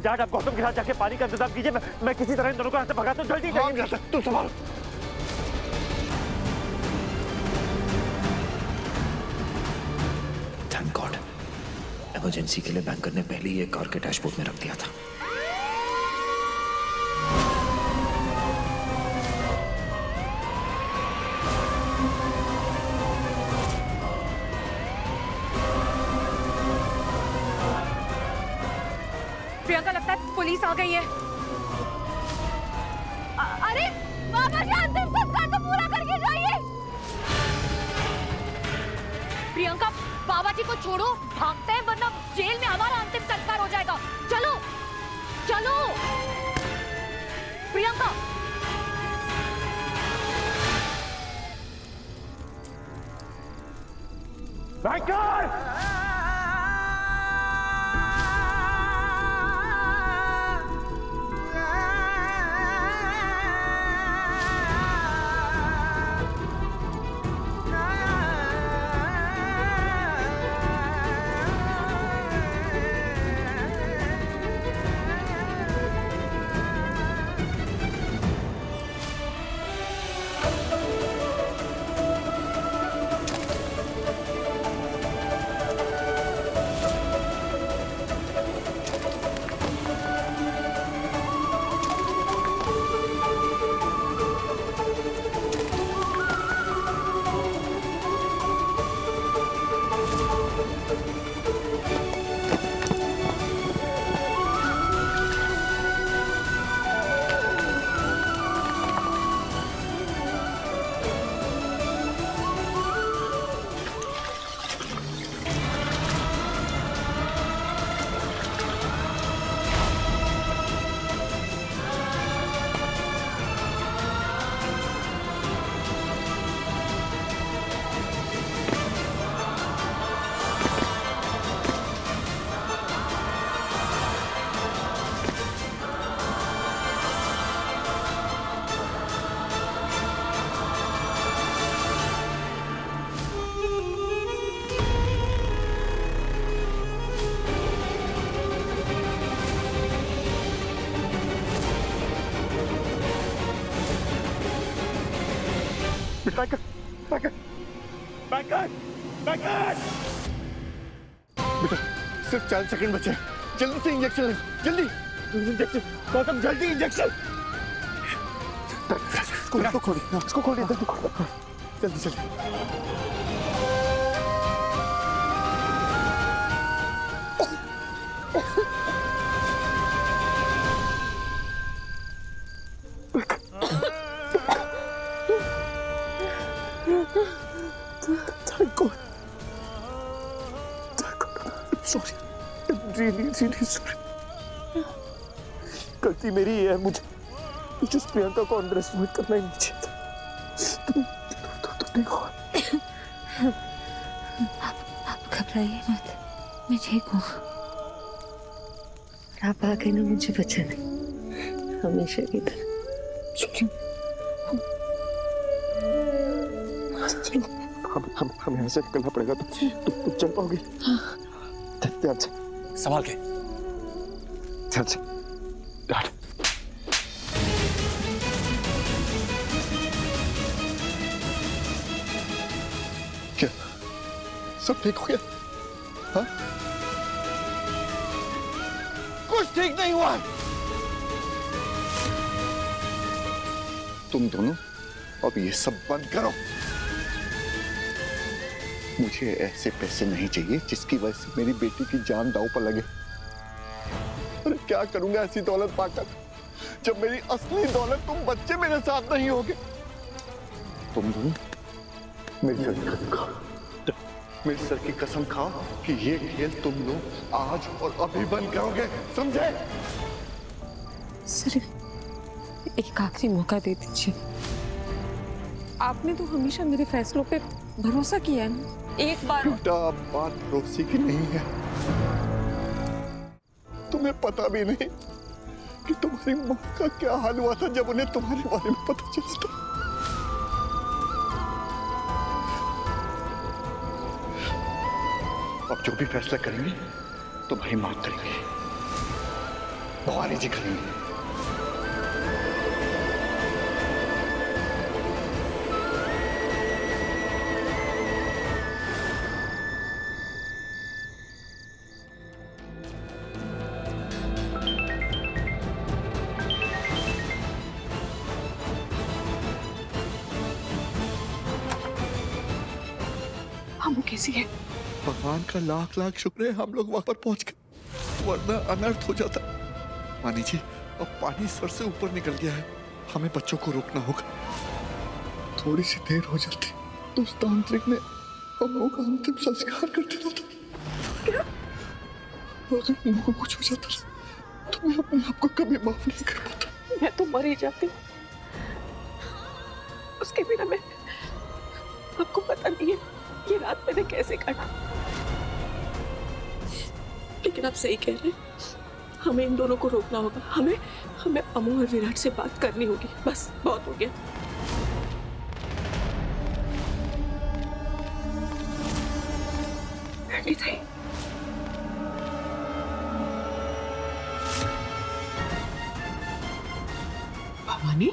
Dad, आप गौतम के साथ जाके पानी का इंतजाम कीजिए। मैं किसी तरह इन दोनों को यहाँ से भगाता हूँ। जल्दी जाइए। तुम संभालो। थैंक गॉड, इमरजेंसी के लिए बैंकर ने पहले ही एक कार के डैशबोर्ड में रख दिया था। प्रियंका, लगता है पुलिस आ गई है। अरे बाबा जी, अंतिम संस्कार तो पूरा करके जाइए। प्रियंका, बाबा जी को छोड़ो, भागते हैं वरना जेल में हमारा अंतिम संस्कार हो जाएगा। चलो चलो Priyanka. Banker! Banker! Banker! Banker! Banker! बेटा, सिर्फ 4 सेकंड बचे। जल्दी से इंजेक्शन ले, जल्दी। इंजेक्शन! गौतम, जल्दी इंजेक्शन! इसको खोलिए, इसको खोलिए, जल्दी जल्दी। Thank God. I'm sorry. I'm really sorry. गलती मेरी है। मुझे उस प्रियंका को अंडर एस्टिमेट करना ही नहीं चाहिए था। तुम ठीक हो? आप घबराइए मत, मैं ठीक हूँ। आप आ गए ना मुझे बचाने, हमेशा की तरह। हमें यहाँ से निकलना पड़ेगा। तुम चल पाओगे? ध्यान से, संभाल के। ध्यान से। क्या सब ठीक हो गया? हाँ? कुछ ठीक नहीं हुआ। तुम दोनों अब ये सब बंद करो। मुझे ऐसे पैसे नहीं चाहिए जिसकी वजह से मेरी बेटी की जान दांव पर लगे। अरे क्या करूंगा ऐसी दौलत पाकर, जब मेरी असली दौलत तुम बच्चे मेरे साथ नहीं होगे। तुम दोनों मेरी सर की कसम खाओ, मेरी सर की कसम खाओ कि ये खेल तुम लोग आज और अभी बंद करोगे, समझे? सर, एक आखिरी मौका दे दीजिए। आपने तो हमेशा मेरे फैसलों पे भरोसा किया है ना, एक बार। बेटा, अब बात भरोसे की नहीं है। तुम्हें पता भी नहीं कि तुम्हारी माँ का क्या हाल हुआ था जब उन्हें तुम्हारे बारे में पता चला था। अब जो भी फैसला करेंगे तुम्हारी माँ करेंगे। भवानी जी करेंगे। हम कैसी है? भगवान का लाख लाख शुक्र है हम लोग वहां पर पहुंच गए, वरना अनर्थ हो जाता। मानी जी, अब पानी सर से ऊपर निकल गया है, हमें बच्चों को रोकना होगा। थोड़ी सी देर हो जाती तो उस तांत्रिक ने हम लोगों का अंतिम संस्कार कर देना था। क्या? अगर उनको कुछ हो जाता ना तो मैं अपने आप को कभी माफ नहीं कर पाता। मैं तो मर ही जाती। उसके बिना मैं, आपको पता नहीं है ये रात मैंने कैसे काटा। लेकिन आप सही कह रहे हैं, हमें इन दोनों को रोकना होगा। हमें अमू और विराट से बात करनी होगी। बस बहुत हो गया। भवानी,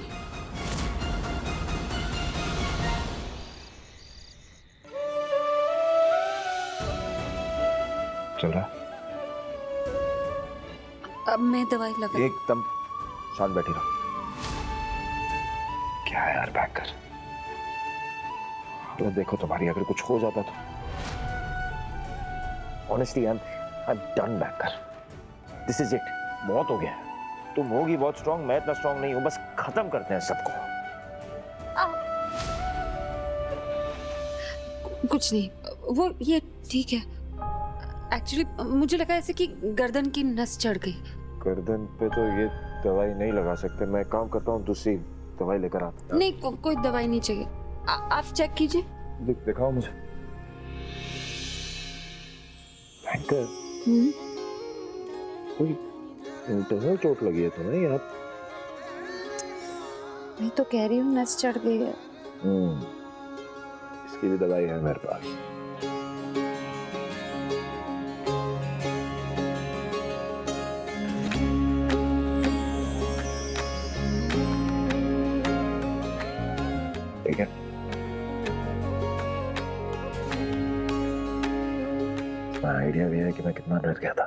चल रहा? अब मैं दवाई लगा। एकदम शांत बैठी रहो। क्या है यार बैंकर, हालत देखो तुम्हारी, अगर कुछ हो जाता तो। Honestly I am done banker, this is it, बहुत हो गया। तुम होगी बहुत स्ट्रांग, मैं इतना स्ट्रांग नहीं हूं, बस खत्म करते हैं सबको। कुछ नहीं, वो ये ठीक है। एक्चुअली मुझे लगा ऐसे कि गर्दन की नस चढ़ गई। गर्दन पे तो ये दवाई नहीं लगा सकते, मैं काम करता हूँ, दूसरी दवाई लेकर आता। नहीं, कोई दवाई नहीं चाहिए। आप चेक कीजिए। दिखाओ मुझे। बैंकर, कोई इंटरनल चोट लगी है तुम्हें या? मैं तो कह रही हूँ नस चढ़ गई है। इसकी भी दवाई है मेरे पास। ठीक है, आइडिया भी है कि मैं कितना डर गया था।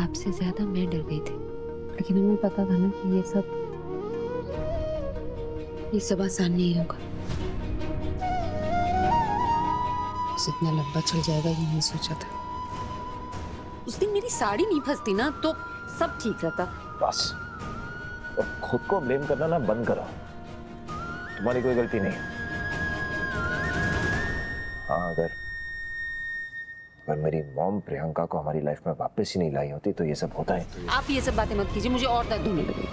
आपसे ज्यादा मैं डर गई थी, लेकिन हमें पता था ना कि ये सब आसान नहीं होगा। इतना लंबा चल जाएगा ये नहीं सोचा था। उस दिन मेरी साड़ी नहीं फंसती ना तो सब ठीक रहता। बस और खुद को ब्लेम करना ना बंद करो, तुम्हारी कोई गलती नहीं। हाँ, अगर मेरी मॉम प्रियंका को हमारी लाइफ में वापस ही नहीं लाई होती तो ये सब होता है। आप ये सब बातें मत कीजिए, मुझे और दर्द होने लगे।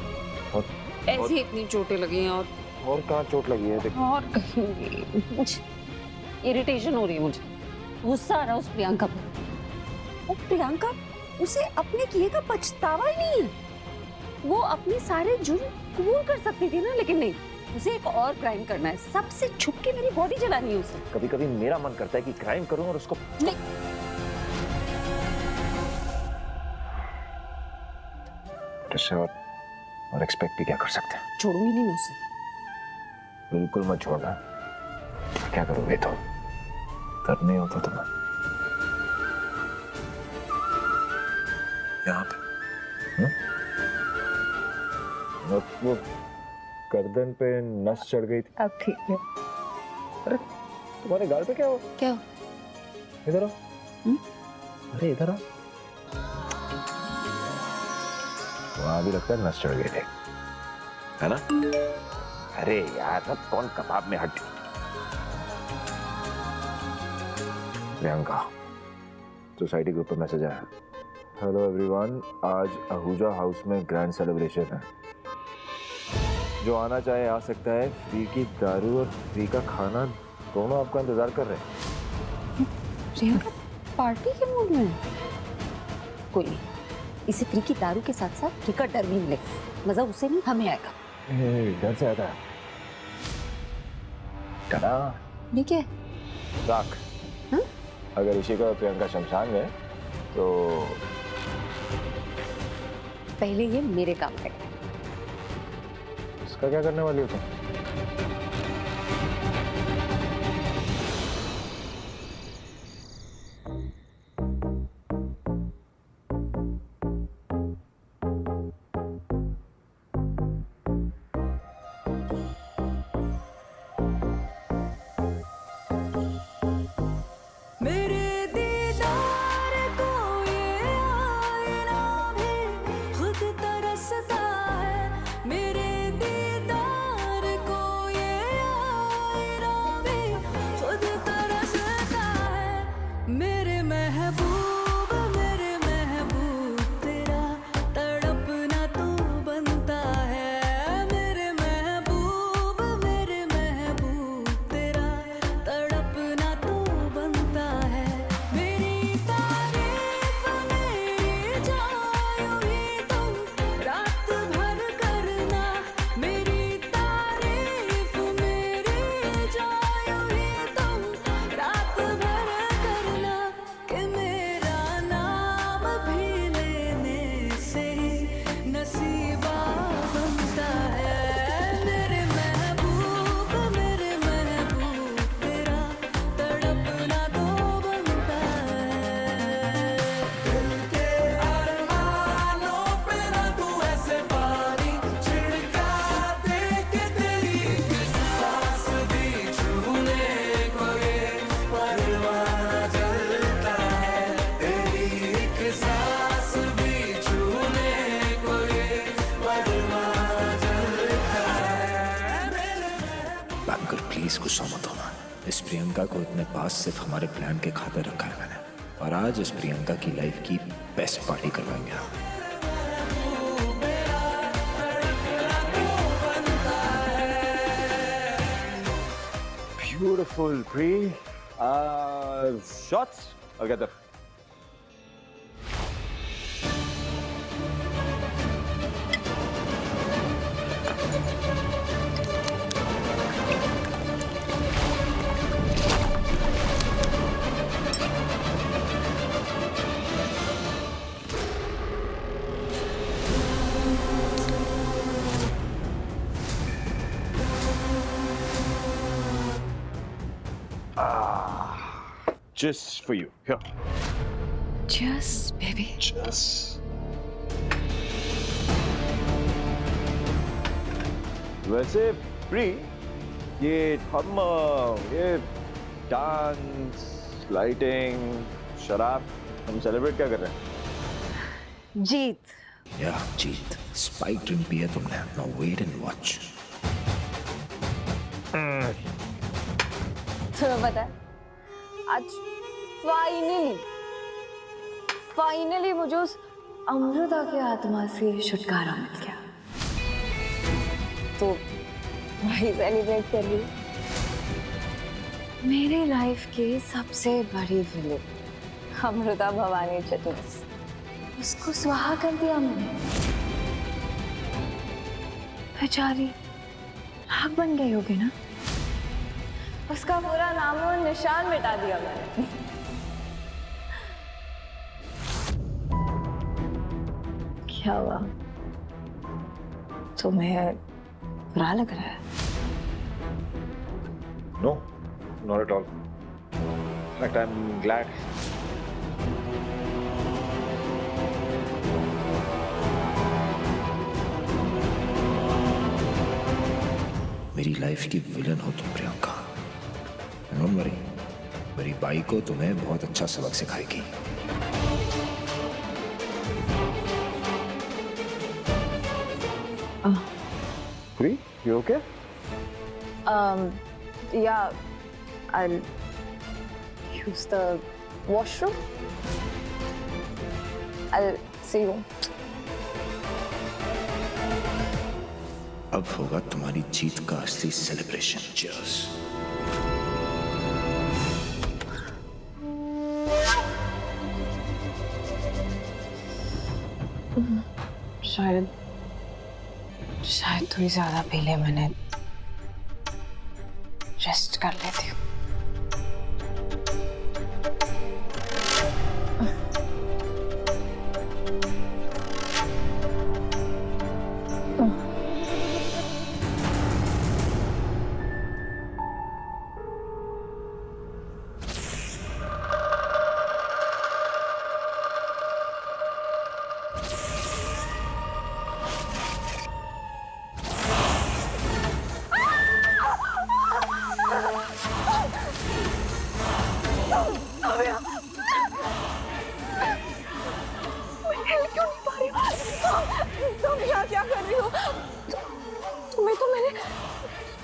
और ऐसी इतनी चोटें लगी हैं और कहाँ चोट लगी है? देखो और कहीं मुझे इरिटेशन हो रही है, मुझे गुस्सा आ रहा है उस प्रियंका पर। वो प्रियंका, उसे अपने किए का पछतावा ही नहीं है। वो अपने सारे जुर्म कबूल कर सकती थी ना, लेकिन नहीं, उसे एक और क्राइम करना है, सबसे छुप के मेरी बॉडी जलानी है उसे। कभी कभी मेरा मन करता है कि क्राइम करूं और उसको नहीं, इससे और एक्सपेक्ट भी क्या कर सकते हैं। छोड़ूंगी नहीं मैं उसे। बिल्कुल मत छोड़ना। क्या करोगे तो? दर्द नहीं होता तुम्हें? यहाँ पे वो गर्दन पे नस चढ़ गई थी। अब ठीक है। अरे तुम्हारे गाल पे क्या हो? क्या हो? इधर आओ। अरे इधर आओ। वहां भी लगता है नस चढ़ गई थी, है ना? अरे यार, अब कौन कबाब में हड्डी। प्रियंका, सोसाइटी ग्रुप पर मैसेज आया। हेलो एवरीवन, आज आहूजा हाउस में ग्रैंड सेलिब्रेशन है, जो आना चाहे आ सकता है। फ्री की दारू और फ्री का खाना दोनों आपका इंतजार कर रहे हैं। प्रियंका पार्टी के मूड में है। कोई नहीं, इसे फ्री की दारू के साथ साथ फ्री का डर भी मिलेगा। मजा उसे नहीं, हमें आएगा। डर से आता है। टना ठीक है। राख, अगर इसी का प्रियंका शमशान में तो पहले ये मेरे काम पे। इसका क्या करने वाली हो तुम? मेरे दीदार को ये आईना भी खुद तरसता है। मेरे दीदार को ये आईना भी खुद तरसता है। मेरे महबूब तेरा तड़पना तो बनता है। मेरे महबूब तेरा तड़पना तो बनता है। मेरी तारीफ मेरी जायो ही तुम रात भर करना। मेरी तारीफ मेरी जायो ही तुम रात भर करना। कि मेरा नाम भी लेने से ही नसीबा बनता है। मेरे महबूब तेरा तड़पना तो बनता है। दिल के अरमानों पे ना तू ऐसे पानी छिड़का दे के तेरी किस सांस भी छूने को ये परवाना जलता है। तेरी एक सांस भी छूने को ये परवाना जलता है। बैंकर प्लीज गुस्सा मत होना। इस प्रियंका को इतने पास सिर्फ हमारे प्लान के खातिर रखा है मैंने, और आज इस प्रियंका की लाइफ की बेस्ट पार्टी करवाएंगे हम। Beautiful, Pri. Shots? I'll get them. Just for you. Here. Cheers, baby. Just. वैसे प्री, ये डांस, लाइटिंग, शराब, हम सेलिब्रेट क्या कर रहे हैं? जीत। या जीत। स्पाइक ड्रिंक पिया तुमने। Now wait and watch. तुम्हें पता है आज फाइनली मुझे उस अमृता की आत्मा से छुटकारा मिल गया, तो वही सेलिब्रेट कर रही हूँ। मेरी लाइफ की सबसे बड़ी विलेन अमृता भवानी चटर्जी, उसको स्वाहा कर दिया मैंने। बेचारी राख बन गई होगी ना, उसका पूरा नाम और निशान मिटा दिया मैंने। क्या हुआ, तुम्हें बुरा लग रहा है? No, not at all. In fact, I'm glad. मेरी लाइफ की विलन हो तुम प्रियंका। डोंट वरी, मेरी बाई को तुम्हें बहुत अच्छा सबक सिखाएगी। Pri, you okay? Yeah, I'll use the washroom. I'll see you. अब होगा तुम्हारी जीत का असली सेलिब्रेशन। Cheers. शायद थोड़ी ज्यादा पी ले मैंने, रेस्ट कर लेती हूँ।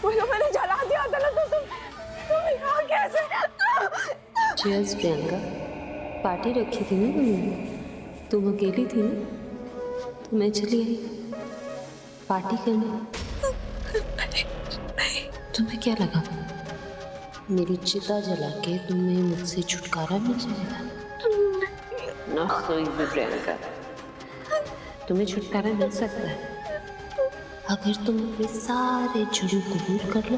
बोलो मैंने जला दिया था ना, तो तुम यहाँ कैसे? चीयर्स प्रियंका। पार्टी रखी थी ना तुमने, तुम अकेली थी ना, तो मैं चली आई पार्टी करने। तुम्हें क्या लगा मेरी चिता जला के तुम्हें मुझसे छुटकारा मिल जाएगा? Not so easy, Priyanka. तुम्हें छुटकारा मिल सकता है अगर तुम अपने सारे जुर्म कबूल कर लो,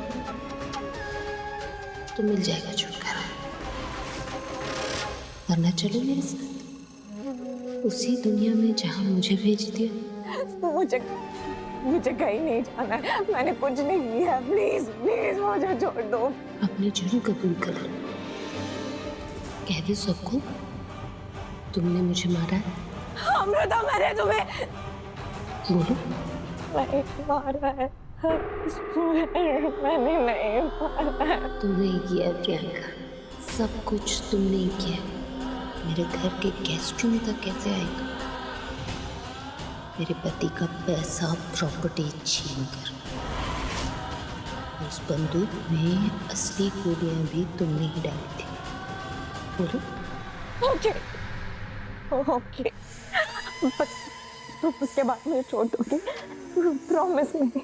तो मिल जाएगा छुटकारा। वरना चलो मेरे साथ उसी दुनिया में जहां मुझे भेज दिया। मुझे कहीं नहीं जाना है, मैंने कुछ नहीं किया, प्लीज प्लीज मुझे छोड़ दो। अपने जुर्म कबूल कर लो, कह दो सबको तुमने मुझे मारा है। अमृता, मैंने तुम्हें बोलो। नहीं मारा है, मैंने नहीं मारा है। तुमने ही किया प्रियंका, सब कुछ तुमने ही किया। मेरे घर के गेस्ट रूम तक कैसे आएगा? मेरे पति का पैसा प्रॉपर्टी छीन कर। उस बंदूक में असली गोलियां भी तुमने ही डाली थी। बोलो। ओके ओके, बस उसके बाद मुझे छोड़ दोगी, प्रॉमिस मी।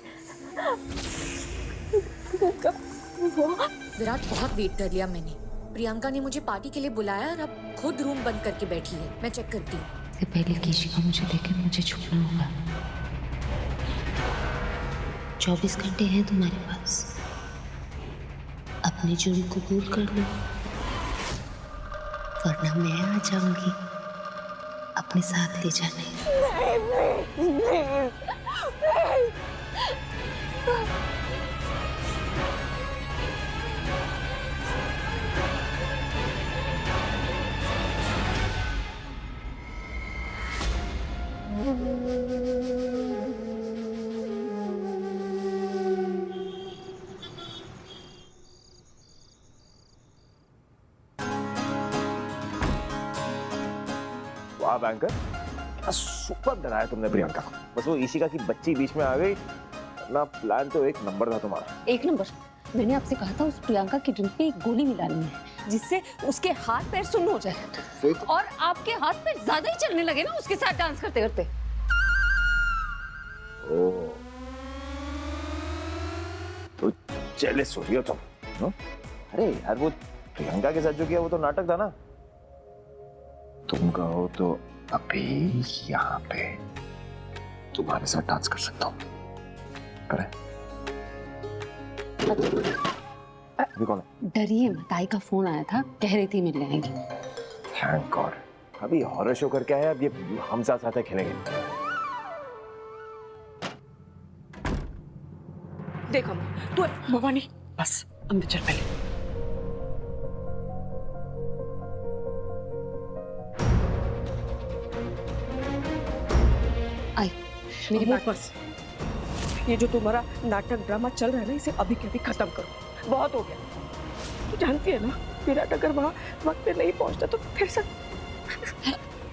विराट, बहुत वेट कर लिया मैंने। प्रियंका ने मुझे पार्टी के लिए बुलाया और अब खुद रूम बंद करके बैठी है। मैं चेक करती हूँ। इससे पहले केशिका मुझे देखे मुझे छुपना होगा। 24 घंटे हैं तुम्हारे पास, अपने जुर्म कबूल कर लो, वरना मैं आ जाऊंगी अपने साथ ले जाने। वाह बैंकर, सुपर डराया तुमने प्रियंका को। बस वो ईशिका की बच्ची बीच में आ गई ना, प्लान तो एक नंबर था तुम्हारा। एक नंबर। मैंने आपसे कहा था उस प्रियंका की ड्रिंक पे एक गोली मिलानी है, जिससे उसके हाथ पैर सुन्न हो जाए। और आपके हाथ पैर ज्यादा ही चलने लगे ना उसके साथ डांस करते करते। ओह, तो जेलस हो रही हो तुम, no? अरे यार, वो प्रियंका के साथ जो किया वो तो नाटक था ना। तुम कहो तो अभी यहाँ पे तुम्हारे साथ डांस कर सकता हूँ। करें? अभी कौन है? डरिए मत, ताई का फोन आया था, कह रही थी मिलने आएंगी। Thank God. अभी हॉरर शो करके आए, अब ये हम साथ खेलेंगे। देखो तू, भवानी बस अंदर चल पहले। आई मेरी बात। बस ये जो तुम्हारा नाटक ड्रामा चल रहा है ना, इसे अभी के अभी खत्म करो, बहुत हो गया। तू जानती है ना, विराट अगर वहाँ वक्त पे नहीं पहुँचता तो फिर से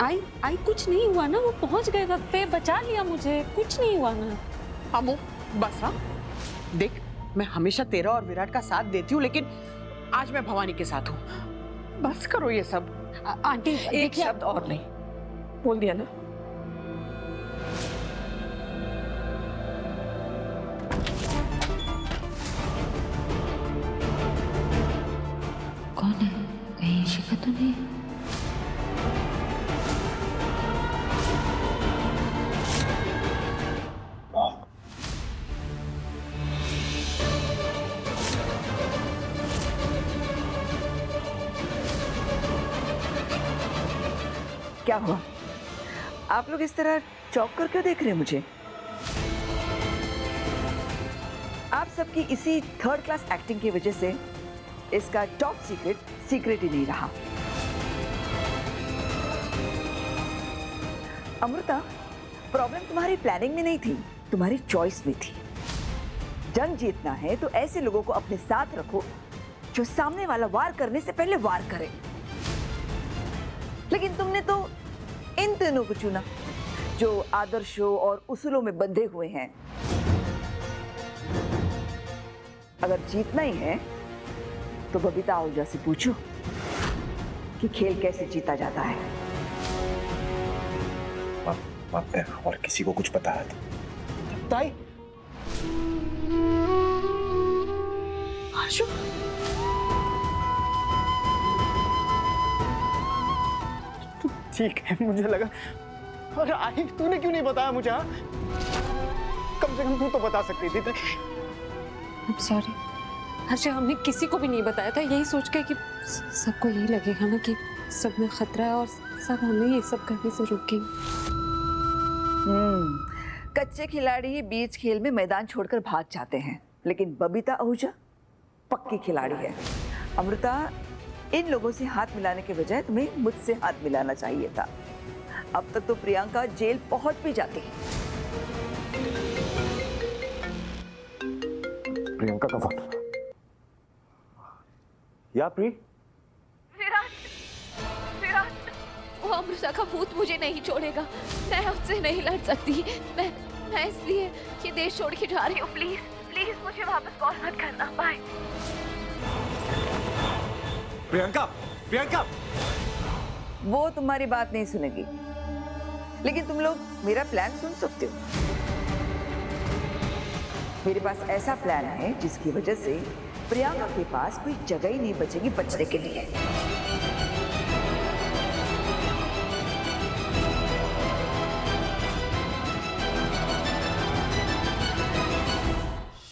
आई कुछ नहीं हुआ ना, वो पहुंच गए वक्त पे, बचा लिया मुझे, कुछ नहीं हुआ ना। अमो बस। हाँ देख, मैं हमेशा तेरा और विराट का साथ देती हूँ, लेकिन आज मैं भवानी के साथ हूँ। बस करो ये सब। आंटी एक शब्द और नहीं बोल दिया ना। कौन है? कहीं ईशिका तो नहीं? क्या हुआ? आप लोग इस तरह चौंक कर क्यों देख रहे हैं मुझे? आप सबकी इसी थर्ड क्लास एक्टिंग की वजह से इसका टॉप सीक्रेट ही नहीं रहा। अमृता, प्रॉब्लम तुम्हारी प्लानिंग में नहीं थी, तुम्हारी चॉइस में थी। जंग जीतना है तो ऐसे लोगों को अपने साथ रखो जो सामने वाला वार करने से पहले वार करे। लेकिन तुमने तो इन तीनों को चुना जो आदर्शों और उसूलों में बंधे हुए हैं। अगर जीतना ही है तो बबीता आहूजा से पूछो कि खेल कैसे जीता जाता है। और किसी को कुछ पता है तो ताई आशु, ठीक है, मुझे लगा अरे आई तूने क्यों नहीं बताया मुझे? हाँ? कम से कम तू तो बता सकती थी। सॉरी हर्षा, हमने किसी को भी नहीं बताया था, यही सोच के कि सबको यही लगेगा ना कि सब में खतरा है और सब हमें ये सब करने से रोकेंगे। कच्चे खिलाड़ी ही बीच खेल में मैदान छोड़कर भाग जाते हैं, लेकिन बबीता आहूजा पक्की खिलाड़ी है। अमृता, इन लोगों से हाथ मिलाने के बजाय तुम्हें मुझसे हाथ मिलाना चाहिए था। अब तक तो प्रियंका जेल पहुंच भी जाती। प्रियंका का फोन। या प्री, वो अमृता का भूत मुझे नहीं छोड़ेगा। मैं उससे नहीं लड़ सकती। मैं इसलिए ये देश छोड़ के जा रही हूँ। प्लीज प्लीज मुझे वापस कॉल मत करना। बाय। प्रियंका प्रियंका, वो तुम्हारी बात नहीं सुनेगी, लेकिन तुम लोग मेरा प्लान सुन सकते हो। मेरे पास ऐसा प्लान है जिसकी वजह से प्रियंका के पास कोई जगह ही नहीं बचेगी बचने के लिए।